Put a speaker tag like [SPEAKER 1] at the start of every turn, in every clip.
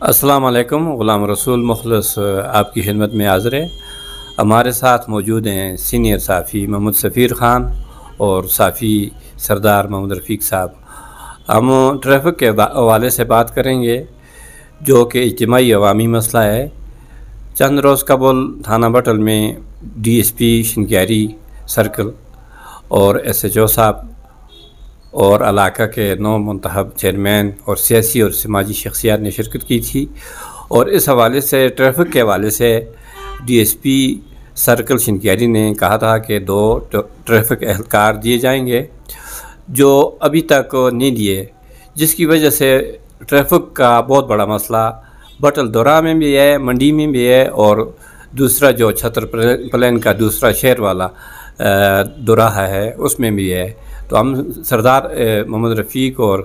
[SPEAKER 1] अस्सलाम वालेकुम। ग़ुलाम रसूल मुखलिस आपकी खिदमत में हाज़िर है। हमारे साथ मौजूद हैं सीनियर साफ़ी मोहम्मद सफ़ीर ख़ान और साफ़ी सरदार मोहम्मद रफ़ीक साहब। हम ट्रैफिक के हवाले से बात करेंगे जो कि इज्तिमाई अवामी मसला है। चंद रोज़ कबल थाना बटल में DSP शिनक्यारी सर्कल और SHO साहब और इलाका के 9 मुंतखब चेयरमैन और सियासी और समाजी शख्सियात ने शिरकत की थी और इस हवाले से ट्रैफिक के हवाले से DSP सर्कल शिनक्यारी ने कहा था कि 2 ट्रैफिक एहलकार दिए जाएंगे जो अभी तक नहीं दिए, जिसकी वजह से ट्रैफिक का बहुत बड़ा मसला बटल दौरा में भी है, मंडी में भी है और दूसरा जो छतर प्लेन का दूसरा शहर वाला दोराहा है उसमें भी है। तो हम सरदार मोहम्मद रफ़ीक और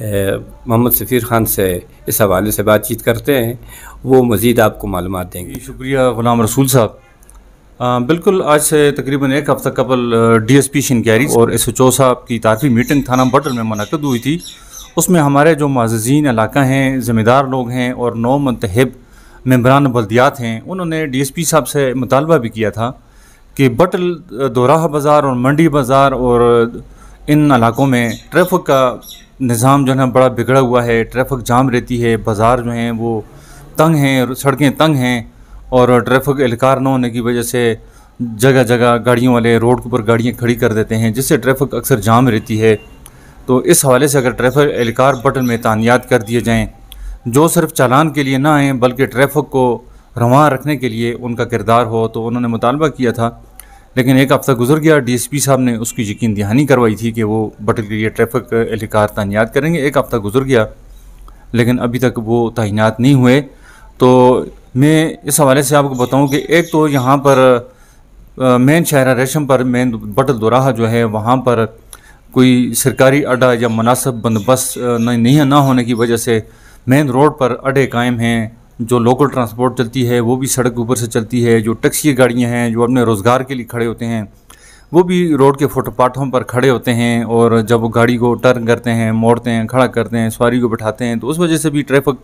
[SPEAKER 1] मोहम्मद सफ़ीर ख़ान से इस हवाले से बातचीत करते हैं, वो मज़ीद आपको मालूमात देंगे।
[SPEAKER 2] शुक्रिया ग़ुलाम रसूल साहब। बिल्कुल आज से तकरीबन एक हफ़्ता कबल DSP शिनक्यारी और SHO साहब की तारीफ़ी मीटिंग थाना बटल में मुनक़्क़द हुई थी। उसमें हमारे जो माज़ीन इलाका हैं, ज़िम्मेदार लोग हैं और 9 मुंतखब मेंबरान बल्दियात हैं, उन्होंने DSP साहब से मुतालबा भी किया था कि बटल दोराहा बाज़ार और मंडी बाज़ार और इन इलाकों में ट्रैफिक का निज़ाम जो है बड़ा बिगड़ा हुआ है। ट्रैफिक जाम रहती है, बाज़ार जो हैं वो तंग हैं, सड़कें तंग हैं और ट्रैफिक एहलकार न होने की वजह से जगह जगह गाड़ियों वाले रोड के ऊपर गाड़ियाँ खड़ी कर देते हैं, जिससे ट्रैफिक अक्सर जाम रहती है। तो इस हवाले से अगर ट्रैफिक एहलकार बटन में तानियात कर दिए जाएँ जो सिर्फ चालान के लिए ना आएँ बल्कि ट्रैफिक को रवां रखने के लिए उनका किरदार हो, तो उन्होंने मुतालबा किया था। लेकिन एक हफ़्ता गुजर गया, DSP साहब ने उसकी यकीन दहानी करवाई थी कि वो बटल के लिए ट्रैफिक एहलकार तैनात करेंगे। एक हफ़्ता गुजर गया लेकिन अभी तक वो तैनात नहीं हुए। तो मैं इस हवाले से आपको बताऊं कि एक तो यहाँ पर मेन शहर रेशम पर मेन बटल दोराहा जो है वहाँ पर कोई सरकारी अड्डा या मुनासिब बंदोबस्त नहीं ना होने की वजह से मेन रोड पर अड्डे कायम हैं। जो लोकल ट्रांसपोर्ट चलती है वो भी सड़क के ऊपर से चलती है। जो टैक्सी गाड़ियाँ हैं जो अपने रोज़गार के लिए खड़े होते हैं वो भी रोड के फुटपाथों पर खड़े होते हैं और जब वो गाड़ी को टर्न करते हैं, मोड़ते हैं, खड़ा करते हैं, सवारी को बिठाते हैं, तो उस वजह से भी ट्रैफिक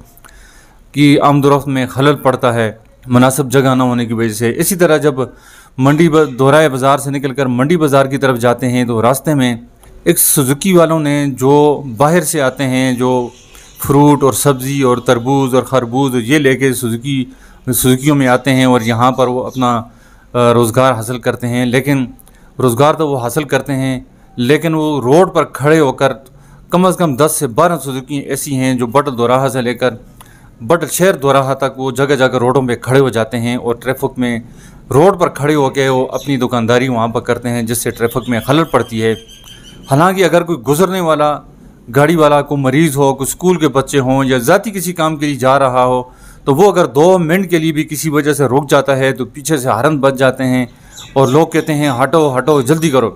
[SPEAKER 2] की आमदोरफ्त में खलल पड़ता है मुनासिब जगह ना होने की वजह से। इसी तरह जब मंडी दोराहे बाज़ार से निकल कर मंडी बाज़ार की तरफ जाते हैं तो रास्ते में एक सुजुकी वालों ने जो बाहर से आते हैं, जो फ्रूट और सब्ज़ी और तरबूज और खरबूज ये लेके सुजुकियों में आते हैं और यहाँ पर वो अपना रोज़गार हासिल करते हैं। लेकिन रोज़गार तो वो हासिल करते हैं लेकिन वो रोड पर खड़े होकर कम से कम 10 से 12 सुजुकी ऐसी हैं जो बटल दोराहा से लेकर बटल शहर दोराहा तक वो जगह जगह रोडों पे खड़े हो जाते हैं और ट्रैफिक में रोड पर खड़े होकर वो अपनी दुकानदारी वहाँ पर करते हैं, जिससे ट्रैफिक में खलल पड़ती है। हालांकि अगर कोई गुजरने वाला गाड़ी वाला, कोई मरीज़ हो, कोई स्कूल के बच्चे हों या ज़ाती किसी काम के लिए जा रहा हो, तो वो अगर 2 मिनट के लिए भी किसी वजह से रुक जाता है तो पीछे से हॉर्न बज जाते हैं और लोग कहते हैं हटो हटो जल्दी करो।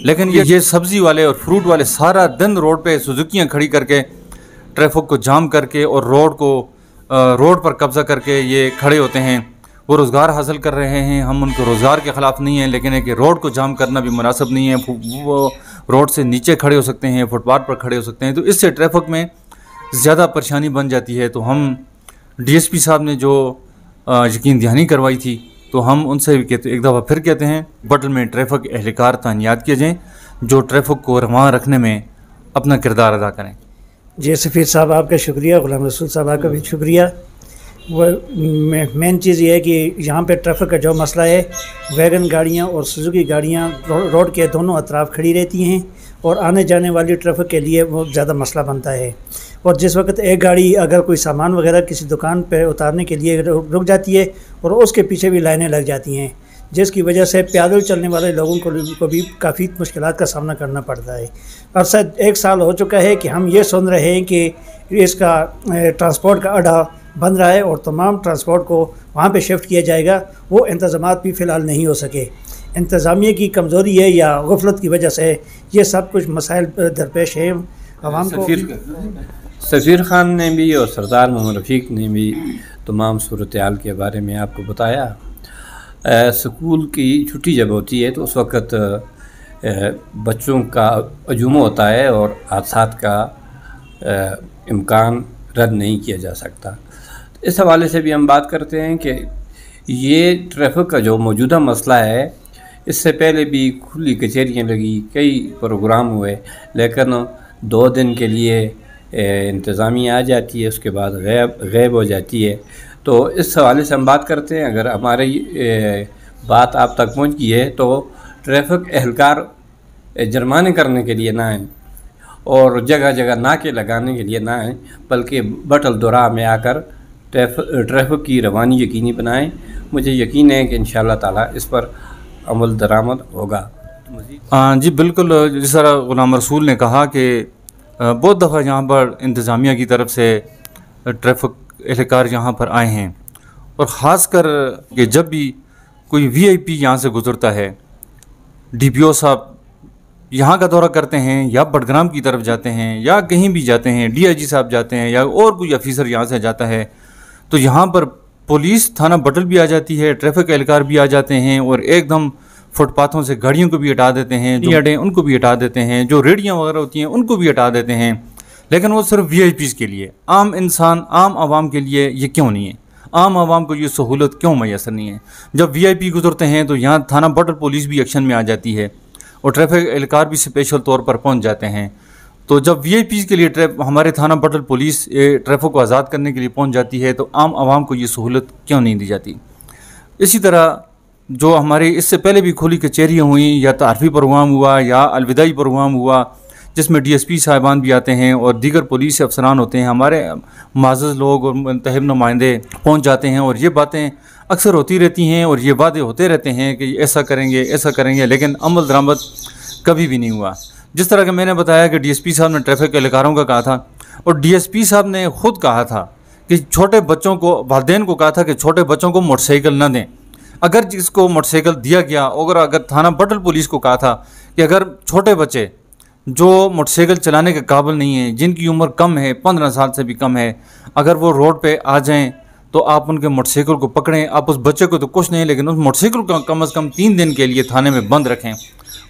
[SPEAKER 2] लेकिन ये सब्ज़ी वाले और फ्रूट वाले सारा दिन रोड पे सुजुकियाँ खड़ी करके ट्रैफिक को जाम करके और रोड पर कब्ज़ा करके ये खड़े होते हैं। वो रोज़गार हासिल कर रहे हैं, हम उनको रोज़गार के ख़िलाफ़ नहीं हैं, लेकिन एक रोड को जाम करना भी मुनासिब नहीं है। वो रोड से नीचे खड़े हो सकते हैं, फुटपाथ पर खड़े हो सकते हैं, तो इससे ट्रैफिक में ज़्यादा परेशानी बन जाती है। तो हम DSP साहब ने जो यकीन दहानी करवाई थी तो हम उनसे भी कहते, एक दफ़ा फिर कहते हैं बटल में ट्रैफिक एहलकार तैनात किए जाएँ जो ट्रैफिक को रवां रखने में अपना किरदार अदा करें।
[SPEAKER 3] जी सफ़ीर साहब आपका शुक्रिया, ग़ुलाम रसूल साहब आपका भी शुक्रिया। वह मेन चीज़ ये है कि यहाँ पे ट्रैफिक का जो मसला है, वैगन गाड़ियाँ और सुजुकी गाड़ियाँ रोड के दोनों अतराफ खड़ी रहती हैं और आने जाने वाली ट्रैफिक के लिए वो ज़्यादा मसला बनता है। और जिस वक्त एक गाड़ी अगर कोई सामान वगैरह किसी दुकान पे उतारने के लिए रुक जाती है और उसके पीछे भी लाइनें लग जाती हैं, जिसकी वजह से पैदल चलने वाले लोगों को भी काफ़ी मुश्किलात का सामना करना पड़ता है। अरसा 1 साल हो चुका है कि हम ये सुन रहे हैं कि इसका ट्रांसपोर्ट का अड्डा बन रहा है और तमाम ट्रांसपोर्ट को वहाँ पे शिफ्ट किया जाएगा। वो इंतज़ामात भी फ़िलहाल नहीं हो सके। इंतज़ामिया की कमज़ोरी है या गफलत की वजह से ये सब कुछ मसाइल दरपेश है आवाम को।
[SPEAKER 1] सफ़ीर ख़ान ने भी और सरदार मोहम्मद रफ़ीक ने भी तमाम सूरत हाल के बारे में आपको बताया। स्कूल की छुट्टी जब होती है तो उस वक़्त बच्चों का हजूम होता है और हादसात का इम्कान रद्द नहीं किया जा सकता। इस हवाले से भी हम बात करते हैं कि ये ट्रैफिक का जो मौजूदा मसला है, इससे पहले भी खुली कचहरियाँ लगी, कई प्रोग्राम हुए, लेकिन 2 दिन के लिए इंतज़ामिया आ जाती है, उसके बाद गायब हो जाती है। तो इस हवाले से हम बात करते हैं। अगर हमारी बात आप तक पहुंच गई है तो ट्रैफिक एहलकार जुर्माने करने के लिए ना आएँ और जगह जगह नाके लगाने के लिए ना आएँ, बल्कि बटल दोराह में आकर ट्रैफिक की रवानी यकीनी बनाएँ। मुझे यकीन है कि इंशाअल्लाह ताला इस पर अमल दरामद होगा।
[SPEAKER 2] जी बिल्कुल, जिस तरह गुलाम रसूल ने कहा कि बहुत दफ़ा यहाँ पर इंतज़ामिया की तरफ से ट्रैफिक एहलकार यहाँ पर आए हैं, और ख़ास कर कि जब भी कोई VIP यहाँ से गुज़रता है, DPO साहब यहाँ का दौरा करते हैं या बडग्राम की तरफ जाते हैं या कहीं भी जाते हैं, DIG साहब जाते हैं या और कोई अफीसर यहाँ से जाता है, तो यहाँ पर पुलिस थाना बटल भी आ जाती है, ट्रैफिक एहलकार भी आ जाते हैं और एकदम फुटपाथों से गाड़ियों को भी हटा देते हैं, जो अड्डे उनको भी हटा देते हैं, जो रेडियाँ वगैरह होती हैं उनको भी हटा देते हैं। लेकिन वो सिर्फ VIPs के लिए, आम इंसान, आम आवाम के लिए ये क्यों नहीं है? आम आवाम को ये सहूलत क्यों मैसर नहीं है? जब VIP गुजरते हैं तो यहाँ थाना बटल पुलिस भी एक्शन में आ जाती है और ट्रैफिक एहलकार भी स्पेशल तौर पर पहुँच जाते हैं। तो जब VIPs के लिए हमारे थाना बटल पुलिस ट्रैफिक को आज़ाद करने के लिए पहुँच जाती है, तो आम आवाम को ये सहूलत क्यों नहीं दी जाती? इसी तरह जो हमारे इससे पहले भी खुली कचहरियाँ हुई, या तारफ़ी प्रोग्राम हुआ या अलविदाई प्रोग्राम हुआ, जिसमें DSP साहिबान भी आते हैं और दीगर पुलिस अफसरान होते हैं, हमारे माज़ज़ लोग और मुंतखब नुमाइंदे पहुँच जाते हैं, और ये बातें अक्सर होती रहती हैं और ये वादे होते रहते हैं कि ऐसा करेंगे, लेकिन अमल दरामद कभी भी नहीं हुआ। जिस तरह का मैंने बताया कि DSP साहब ने ट्रैफिक एहलकारों का कहा था, और DSP साहब ने ख़ुद कहा था कि छोटे बच्चों को, वालिदैन को कहा था कि छोटे बच्चों को मोटरसाइकिल न दें। अगर जिसको मोटरसाइकिल दिया गया, और अगर थाना बटल पुलिस को कहा था कि अगर छोटे बच्चे जो मोटरसाइकिल चलाने के काबिल नहीं हैं, जिनकी उम्र कम है, 15 साल से भी कम है, अगर वो रोड पे आ जाएं तो आप उनके मोटरसाइकिल को पकड़ें। आप उस बच्चे को तो कुछ नहीं, लेकिन उस मोटरसाइकिल को कम से कम 3 दिन के लिए थाने में बंद रखें।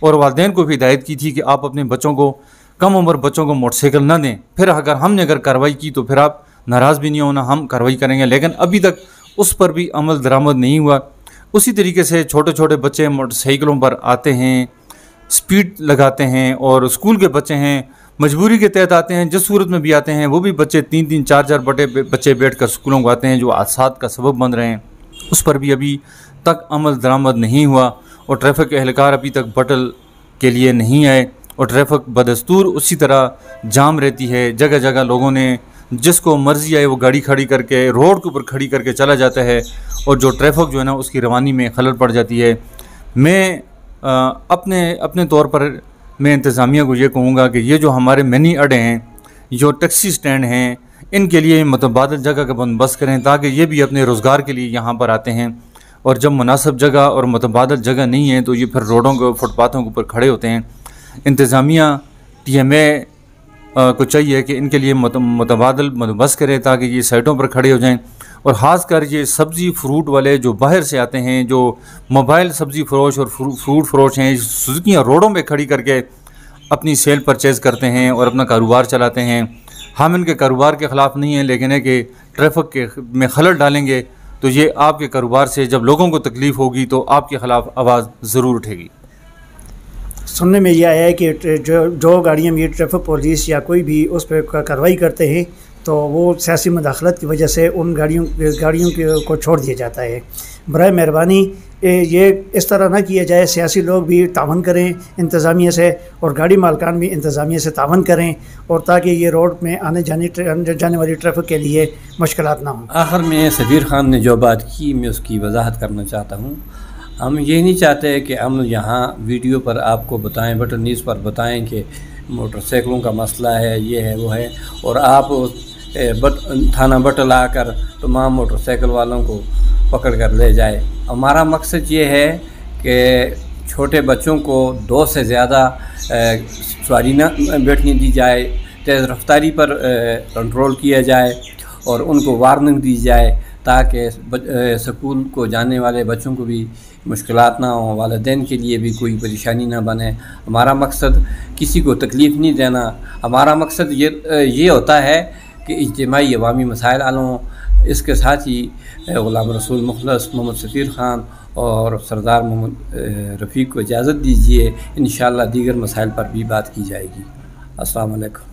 [SPEAKER 2] और वालिदैन को भी हिदायत की थी कि आप अपने बच्चों को, कम उम्र बच्चों को मोटरसाइकिल न दें। फिर अगर कार्रवाई की तो फिर आप नाराज़ भी नहीं होना, हम कार्रवाई करेंगे। लेकिन अभी तक उस पर भी अमल दरामद नहीं हुआ। उसी तरीके से छोटे छोटे बच्चे मोटरसाइकिलों पर आते हैं, स्पीड लगाते हैं, और स्कूल के बच्चे हैं मजबूरी के तहत आते हैं, जिस सूरत में भी आते हैं, वो भी बच्चे 3-3, 4-4 बच्चे बैठकर स्कूलों को आते हैं, जो हादसात का सबब बन रहे हैं। उस पर भी अभी तक अमल दरामद नहीं हुआ, और ट्रैफिक एहलकार अभी तक बटल के लिए नहीं आए, और ट्रैफिक बदस्तूर उसी तरह जाम रहती है। जगह जगह लोगों ने जिसको मर्जी आए वो गाड़ी खड़ी करके रोड के ऊपर खड़ी करके चला जाता है, और जो ट्रैफिक जो है ना उसकी रवानी में खलल पड़ जाती है। मैं अपने तौर पर मैं इंतज़ामिया को ये कहूँगा कि ये जो हमारे मिनी अड्डे हैं, जो टैक्सी स्टैंड हैं, इनके लिए मुतबादिल जगह का बंदोबस्त करें, ताकि ये भी अपने रोज़गार के लिए यहाँ पर आते हैं। और जब मुनासिब जगह और मुतबादिल जगह नहीं है तो ये फिर रोडों के फुटपाथों के ऊपर खड़े होते हैं। इंतज़ामिया TMA को चाहिए कि इनके लिए मुतबादिल बंदोबस्त करें, ताकि ये साइटों पर खड़े हो जाएं। और ख़ास कर ये सब्ज़ी फ्रूट वाले जो बाहर से आते हैं, जो मोबाइल सब्ज़ी फरोश और फ्रूट फरोश हैं, सुजुकियाँ रोडों पे खड़ी करके अपनी सेल परचेज़ करते हैं और अपना कारोबार चलाते हैं। हम इनके कारोबार के ख़िलाफ़ नहीं हैं, लेकिन है कि ट्रैफिक में खलल डालेंगे तो ये आपके कारोबार से जब लोगों को तकलीफ़ होगी तो आपके ख़िलाफ़ आवाज़ ज़रूर उठेगी।
[SPEAKER 3] सुनने में यह आया है कि जो गाड़ियाँ भी ट्रैफिक पुलिस या कोई भी उस पर कार्रवाई करते हैं तो वो सियासी मदाखलत की वजह से उन गाड़ियों को छोड़ दिया जाता है। बराए मेहरबानी ये इस तरह ना किया जाए, सियासी लोग भी तावन करें इंतज़ामिया से, और गाड़ी मालकान भी इंतज़ामिया से तावन करें, और ताकि ये रोड में आने जाने वाली ट्रैफिक के लिए मुश्किलात ना हों।
[SPEAKER 1] आखिर में सफ़ीर ख़ान ने जो बात की, मैं उसकी वजाहत करना चाहता हूँ। हम ये नहीं चाहते कि हम यहाँ वीडियो पर आपको बताएं, बटन न्यूज़ पर बताएं कि मोटरसाइकिलों का मसला है, ये है, वो है, और आप थाना बटल आकर तमाम मोटरसाइकिल वालों को पकड़ कर ले जाए। हमारा मकसद ये है कि छोटे बच्चों को 2 से ज़्यादा सवारी न बैठने दी जाए, तेज़ रफ्तारी पर कंट्रोल किया जाए और उनको वार्निंग दी जाए, ताकि स्कूल को जाने वाले बच्चों को भी मुश्किलात ना हो, वालिदैन के लिए भी कोई परेशानी ना बने। हमारा मकसद किसी को तकलीफ़ नहीं देना। हमारा मकसद ये होता है कि इज्तिमाई अवामी मसाइल हल हों। इसके साथ ही ग़ुलाम रसूल मुखलस मोहम्मद सफ़ीर ख़ान और सरदार मोहम्मद रफ़ीक को इजाज़त दीजिए। इंशाअल्लाह दीगर मसाइल पर भी बात की जाएगी। अस्सलाम वालेकुम।